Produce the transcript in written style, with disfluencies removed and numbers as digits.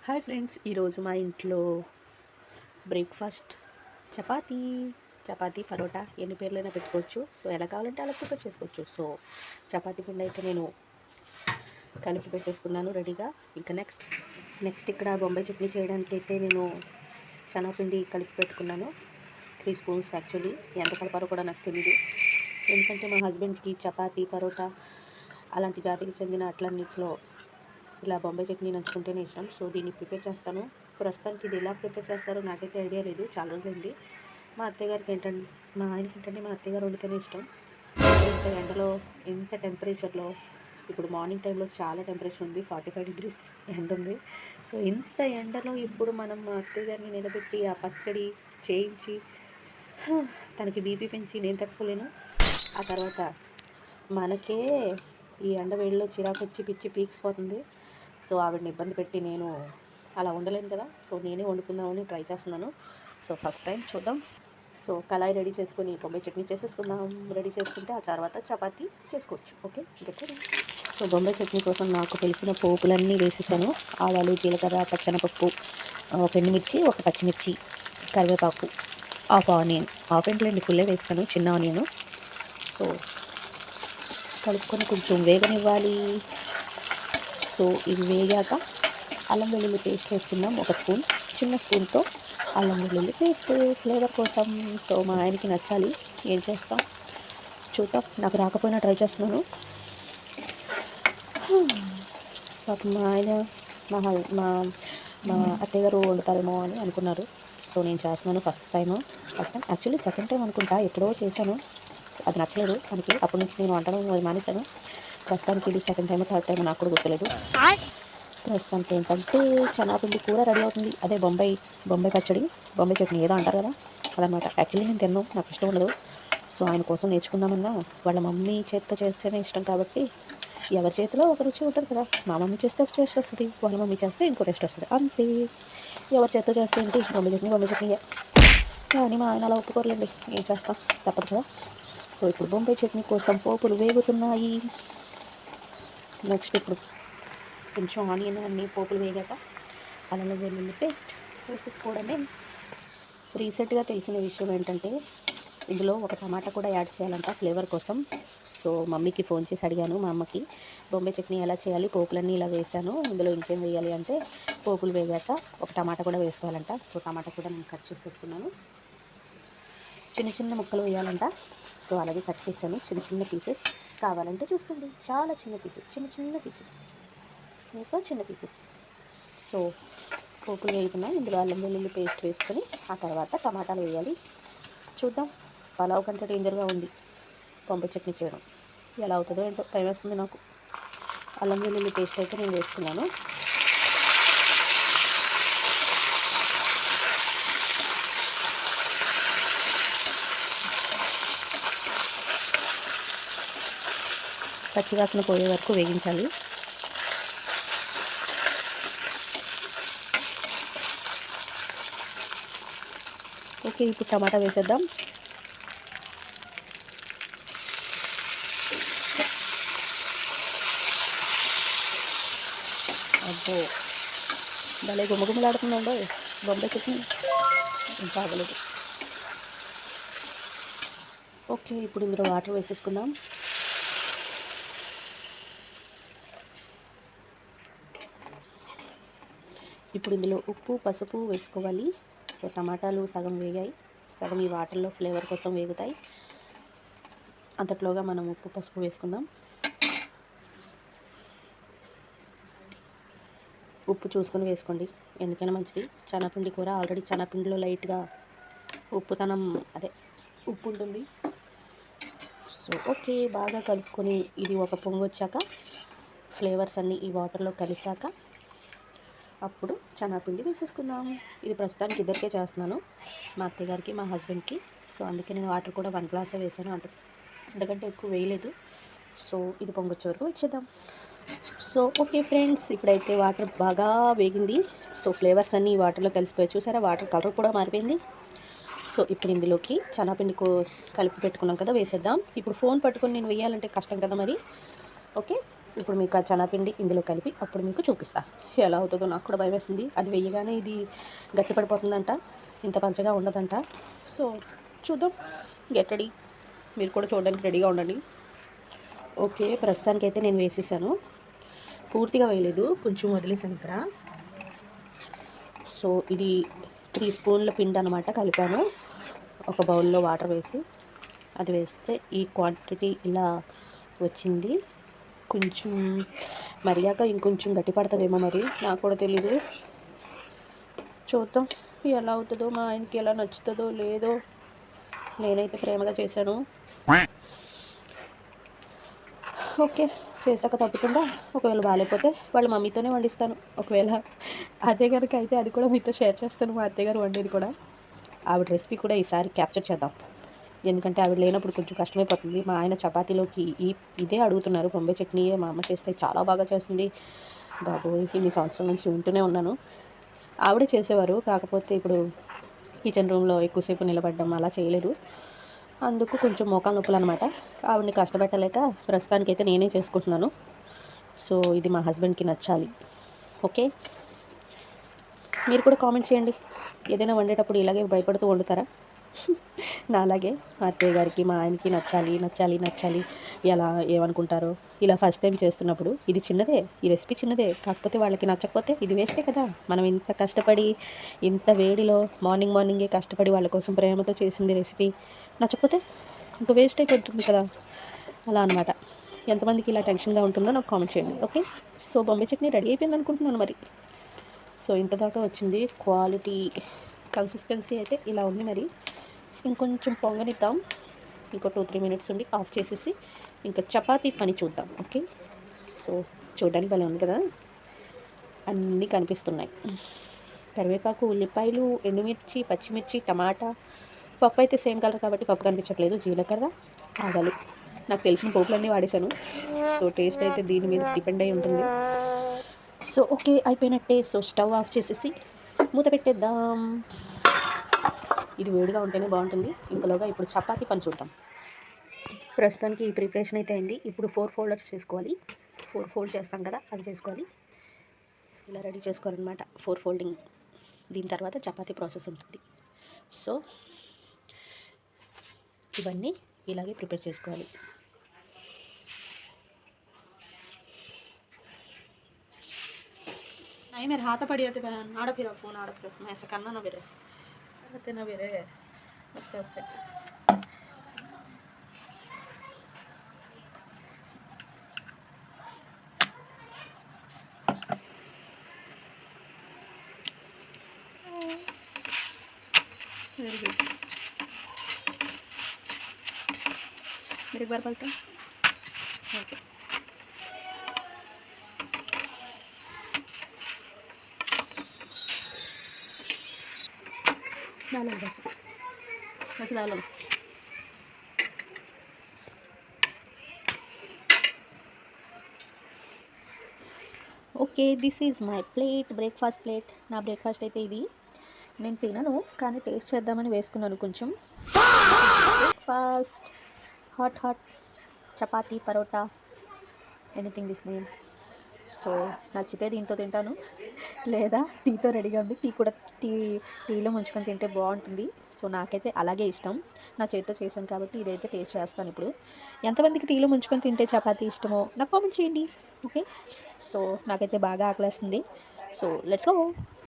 Hi friends, ఈరోజు మా ఇంట్లో బ్రేక్ఫాస్ట్ చపాతీ పరోటా ఎన్ని పేర్లైనా పెట్టుకోవచ్చు. సో ఎలా కావాలంటే అలా ప్రిపేర్ చేసుకోవచ్చు. సో చపాతీ పిండి అయితే నేను కలిపి పెట్టేసుకున్నాను రెడీగా. ఇంకా నెక్స్ట్ ఇక్కడ బొంబాయి చట్నీ చేయడానికి అయితే నేను శనగపిండి కలిపి పెట్టుకున్నాను. 3 స్పూన్స్. యాక్చువల్లీ ఎంత కలపాలో కూడా నాకు తెలియదు, ఎందుకంటే మా హస్బెండ్కి చపాతీ పరోటా అలాంటి జాతికి చెందిన అట్లన్నింటిలో ఇలా బొంబాయి చట్నీ నంచుకుంటేనే ఇష్టం. సో దీన్ని ప్రిపేర్ చేస్తాను. ప్రస్తుతానికి ఇది ఎలా ప్రిపేర్ చేస్తారో నాకైతే ఐడియా లేదు, చాలా రోజులైంది. మా ఆయనకి ఏంటంటే మా అత్తయ్యగారు వండితేనే ఇష్టం. ఇంత ఎండలో, ఇంత టెంపరేచర్లో, ఇప్పుడు మార్నింగ్ టైంలో చాలా టెంపరేచర్ ఉంది, 45 degrees ఎండ ఉంది. సో ఇంత ఎండలో ఇప్పుడు మనం మా అత్తయ్యగారిని నిలబెట్టి ఆ పచ్చడి చేయించి తనకి బీపీ పెంచి నేను తట్టుకోలేను. ఆ తర్వాత మనకే ఈ ఎండ వేడిలో చిరాకు వచ్చి పిచ్చి పీక్సిపోతుంది. సో ఆవిడని ఇబ్బంది పెట్టి నేను అలా ఉండలేను కదా. సో నేనే వండుకుందామని ట్రై చేస్తున్నాను. సో ఫస్ట్ టైం చూద్దాం. సో కళాయి రెడీ చేసుకొని బొంబాయి చట్నీ చేసేసుకుందాం. రెడీ చేసుకుంటే ఆ తర్వాత చపాతీ చేసుకోవచ్చు. ఓకే, సో బొంబాయి చట్నీ కోసం నాకు తెలిసిన పోపులన్నీ వేసేసాను. ఆవాలు, జీలకర్ర, పచ్చనపప్పు, ఒక ఎండుమిర్చి, ఒక పచ్చిమిర్చి, కరివేపాకు, హాఫ్ ఆనియన్. హాఫ్ ఏంట్లేండి, ఫుల్లే వేస్తాను, చిన్న ఆనియన్. సో కలుపుకొని కొంచెం వేగనివ్వాలి. సో ఇది వేగాక అల్లం వెల్లుల్లి పేస్ట్ వేసుకుందాం. 1 స్పూన్, చిన్న స్పూన్తో అల్లం వెల్లుల్లి పేస్ట్ ఫ్లేవర్ కోసం. సో మా ఆయనకి నచ్చాలి, ఏం చేస్తాం చూద్దాం. నాకు రాకపోయినా ట్రై చేస్తున్నాను. పాపం మా ఆయన మా మా మా అత్తయ్య గారు వండుతారేమో అని అనుకున్నారు. సో నేను చేస్తున్నాను first time actually second time అనుకుంటా, ఎప్పుడో చేశాను, అది నచ్చలేదు మనకి. అప్పటి నుంచి నేను వంటడం మానేశాను. ప్రస్తుతానికి ఇది సెకండ్ టైం, థర్డ్ టైం నాకు కూడా గుర్తులేదు. ప్రస్తుతానికి ఏంటంటే శనగపిండి కూర రెడీ అవుతుంది. అదే బొంబాయి పచ్చడి, బొంబాయి చట్నీ ఏదో అంటారు కదా, అదనమాట. యాక్చువల్లీ నేను తిన్నాను, నాకు ఇష్టం ఉండదు. సో ఆయన కోసం నేర్చుకుందామన్నా వాళ్ళ మమ్మీ చేతితో చేస్తేనే ఇష్టం కాబట్టి, ఎవరి చేతిలో ఒక రుచి ఉంటుంది కదా. మా మమ్మీ చేస్తే ఒక టేస్ట్ వస్తుంది, వాళ్ళ మమ్మీ చేస్తే ఇంకో టేస్ట్ వస్తుంది, అంతే. ఎవరి చేతితో చేస్తే ఏంటి, బొంబాయి చట్నీయే. కానీ మా ఆయన అలా ఒప్పుకోరలేండి, ఏం చేస్తాం, తప్పదు కదా. సో ఇప్పుడు బొంబాయి చట్నీ కోసం పోపులు వేగుతున్నాయి. నెక్స్ట్ ఇప్పుడు కొంచెం ఆనియన్ అన్ని పోపులు వేగాక అల్లం వెల్లుల్లి పేస్ట్ వేసేసుకోవడమే. రీసెంట్గా తెలిసిన విషయం ఏంటంటే ఇందులో ఒక టమాటా కూడా యాడ్ చేయాలంట ఫ్లేవర్ కోసం. సో మమ్మీకి ఫోన్ చేసి అడిగాను, మా అమ్మకి బొంబాయి చట్నీ ఎలా చేయాలి, పోపులన్నీ ఇలా వేసాను, ఇందులో ఇంకేం వేయాలి అంటే, పోపులు వేగాక ఒక టమాటా కూడా వేసుకోవాలంట. సో టమాటా కూడా నేను కట్ చేసి పెట్టుకున్నాను. చిన్న చిన్న ముక్కలు వేయాలంట. సో అలాగే కట్ చేశాను, చిన్న చిన్న పీసెస్. కావాలంటే చూసుకోండి, చాలా చిన్న పీసెస్, ఇంకా చిన్న పీసెస్. సో పోపులు వేయకుండా ఇందులో అల్లం వెల్లుల్లి పేస్ట్ వేసుకొని ఆ తర్వాత టమాటాలు వేయాలి. చూద్దాం, పలావ్ కంటే డేంజర్గా ఉంది బొంబాయి చట్నీ చేయడం. ఎలా అవుతుందో ఏంటో టైం వేస్తుంది నాకు. అల్లం వెల్లుల్లి పేస్ట్ అయితే నేను వేస్తున్నాను. పచ్చివాసన పోయే వరకు వేగించాలి. ఓకే, ఇప్పుడు టమాటా వేసేద్దాం. అబ్బో, భలే గుమ్మగుమ్మలాడుతుందండో బొంబాయి చట్నీ, బాగలేదు. ఓకే, ఇప్పుడు ఇందులో వాటర్ వేసేసుకుందాం. ఇప్పుడు ఇందులో ఉప్పు, పసుపు వేసుకోవాలి. సో టమాటాలు సగం వేగాయి, సగం ఈ వాటర్లో ఫ్లేవర్ కోసం వేగుతాయి. అంతట్లోగా మనం ఉప్పు, పసుపు వేసుకుందాం. ఉప్పు చూసుకొని వేసుకోండి, ఎందుకైనా మంచిది. శనగపిండి కూర ఆల్రెడీ శనగపిండిలో లైట్గా ఉప్పు ఉంటుంది. సో ఓకే, బాగా కలుపుకొని ఇది ఒక పొంగు వచ్చాక, ఫ్లేవర్స్ అన్నీ ఈ వాటర్లో కలిసాక అప్పుడు శనగపిండి వేసేసుకుందాం. ఇది ప్రస్తుతానికి ఇద్దరికే చేస్తున్నాను, మా అత్తయ్య గారికి, మా హస్బెండ్కి. సో అందుకే నేను వాటర్ కూడా 1 గ్లాసే వేసాను, అంతకంటే ఎక్కువ వేయలేదు. సో ఇది పొంగొచ్చే వరకు వచ్చేద్దాం. సో ఓకే ఫ్రెండ్స్, ఇప్పుడైతే వాటర్ బాగా వేగింది. సో ఫ్లేవర్స్ అన్నీ ఈ వాటర్లో కలిసిపోయి, చూసారా వాటర్ కలర్ కూడా మారిపోయింది. సో ఇప్పుడు ఇందులోకి శనగపిండి కలిపి పెట్టుకున్నాం కదా, వేసేద్దాం. ఇప్పుడు ఫోన్ పట్టుకొని నేను వేయాలంటే కష్టం కదా మరి. ఓకే, ఇప్పుడు మీకు ఆ చనాపిండి ఇందులో కలిపి అప్పుడు మీకు చూపిస్తా ఎలా అవుతుందో. నాకు కూడా భయం వేస్తుంది, అది వేయగానే ఇది గట్టిపడిపోతుందంట, ఇంత పంచగా ఉండదంట. సో చూద్దాం, గెట్ రెడీ. మీరు కూడా చూడడానికి రెడీగా ఉండండి. ఓకే, ప్రస్తుతానికైతే నేను వేసేసాను, పూర్తిగా వేయలేదు, కొంచెం వదిలేసాను ఇక్కడ. సో ఇది 3 స్పూన్ల పిండి అనమాట, కలిపాను ఒక బౌల్లో వాటర్ వేసి. అది వేస్తే ఈ క్వాంటిటీ ఇలా వచ్చింది. కొంచెం మరిగాక ఇంకొంచెం గట్టి పడుతుందేమో, మరి నాకు కూడా తెలీదు. చూద్దాం ఎలా అవుతుందో, మా ఆయనకి ఎలా నచ్చుతుందో లేదో. నేనైతే ప్రేమగా చేశాను. ఓకే, చేశాక తప్పకుండా ఒకవేళ బాగాలేకపోతే వాళ్ళ మమ్మీతోనే వండిస్తాను. ఒకవేళ అదే కనుక అయితే అది కూడా మీతో షేర్ చేస్తాను, మా అత్తయ్య గారు వండేది కూడా. ఆవిడ రెసిపీ కూడా ఈసారి క్యాప్చర్ చేద్దాం, ఎందుకంటే ఆవిడ లేనప్పుడు కొంచెం కష్టమైపోతుంది. మా ఆయన చపాతీలోకి ఇదే అడుగుతున్నారు, బొంబాయి చట్నీయే మా అమ్మ చేస్తే చాలా బాగా చేస్తుంది. బాబు ఇన్ని సంవత్సరాల నుంచి వింటూనే ఉన్నాను. ఆవిడే చేసేవారు, కాకపోతే ఇప్పుడు కిచెన్ రూమ్లో ఎక్కువసేపు నిలబడడం అలా చేయలేరు, అందుకు కొంచెం మోకాలు నొప్పులు అనమాట. ఆవిడని కష్టపెట్టలేక ప్రస్తుతానికైతే నేనే చేసుకుంటున్నాను. సో ఇది మా హస్బెండ్కి నచ్చాలి. ఓకే, మీరు కూడా కామెంట్ చేయండి, ఏదైనా వండేటప్పుడు ఇలాగే భయపడుతూ వండుతారా? నా అలాగే మా అత్తయ్య గారికి మా ఆయనకి నచ్చాలి నచ్చాలి నచ్చాలి, ఎలా ఏమనుకుంటారో. ఇలా ఫస్ట్ టైం చేస్తున్నప్పుడు ఇది చిన్నదే, ఈ రెసిపీ చిన్నదే, కాకపోతే వాళ్ళకి నచ్చకపోతే ఇది వేస్టే కదా. మనం ఇంత కష్టపడి ఇంత వేడిలో మార్నింగే కష్టపడి వాళ్ళ కోసం ప్రేమతో చేసింది రెసిపీ నచ్చకపోతే ఇంక వేస్ట్ అయిపోతుంది కదా, అలా అనమాట. ఎంతమందికి ఇలా టెన్షన్గా ఉంటుందో నాకు కామెంట్ చేయండి. Okay, so Bombay chutney ready అయిపోయింది అనుకుంటున్నాను మరి. సో ఇంత దాకా వచ్చింది, క్వాలిటీ కన్సిస్టెన్సీ అయితే ఇలా ఉంది. మరి ఇంకొంచెం పొంగనిద్దాం, ఇంకో 2-3 మినిట్స్ ఉండి ఆఫ్ చేసేసి ఇంకా చపాతీ పని చూద్దాం. ఓకే, సో చూడడానికి భలే ఉంది కదా, అన్నీ కనిపిస్తున్నాయి. కరివేపాకు, ఉల్లిపాయలు, ఎండుమిర్చి, పచ్చిమిర్చి, టమాటా, పప్పు అయితే సేమ్ కలర్ కాబట్టి పప్పు కనిపించట్లేదు, జీలకర్ర, ఆవాలు. నాకు తెలిసిన పోపులన్నీ వాడేశాను, సో టేస్ట్ అయితే దీని మీద డిపెండ్ అయి ఉంటుంది. సో ఓకే, అయిపోయినట్టే. సో స్టవ్ ఆఫ్ చేసేసి మూత పెట్టేద్దాం. ఇది వేడిగా ఉంటేనే బాగుంటుంది. ఇంతలోగా ఇప్పుడు చపాతీ పని చూద్దాం. ప్రస్తుతానికి ఈ ప్రిపరేషన్ అయితే అయింది. ఇప్పుడు 4 ఫోల్డర్స్ చేసుకోవాలి. 4 ఫోల్డ్ చేస్తాం కదా, అది చేసుకోవాలి. ఇలా రెడీ చేసుకోవాలన్నమాట, 4 ఫోల్డింగ్. దీని తర్వాత చపాతీ ప్రాసెస్ ఉంటుంది. సో ఇవన్నీ ఇలాగే ప్రిపేర్ చేసుకోవాలి. नहीं मेरे हाथ पड़ी होते आड़ फिर फोन आड़ फिर मैं ऐसा करना ना मेरे आते ना मेरे आस्ते आस्ते वेरी गुड. मेरे एक बार पलटा. ओके, डालो बस बस डालो. Okay, this is my plate, breakfast plate. నా బ్రేక్ఫాస్ట్ అయితే ఇది. నేను తినను, కానీ టేస్ట్ చేద్దామని వేసుకున్నాను కొంచెం. Breakfast hot chapati, paratha, anything this name. So నచ్చితే దీంతో తింటాను, లేదా టీతో రెడీగా ఉంది. టీలో ముంచుకొని తింటే బాగుంటుంది. సో నాకైతే అలాగే ఇష్టం, నా చేతితో చేశాను కాబట్టి ఇదైతే టేస్ట్ చేస్తాను ఇప్పుడు. ఎంతమందికి టీలో ముంచుకొని తింటే చపాతీ ఇష్టమో నాకు కామెంట్ చేయండి. ఓకే, సో నాకైతే బాగా ఆకలేస్తుంది. So let's go.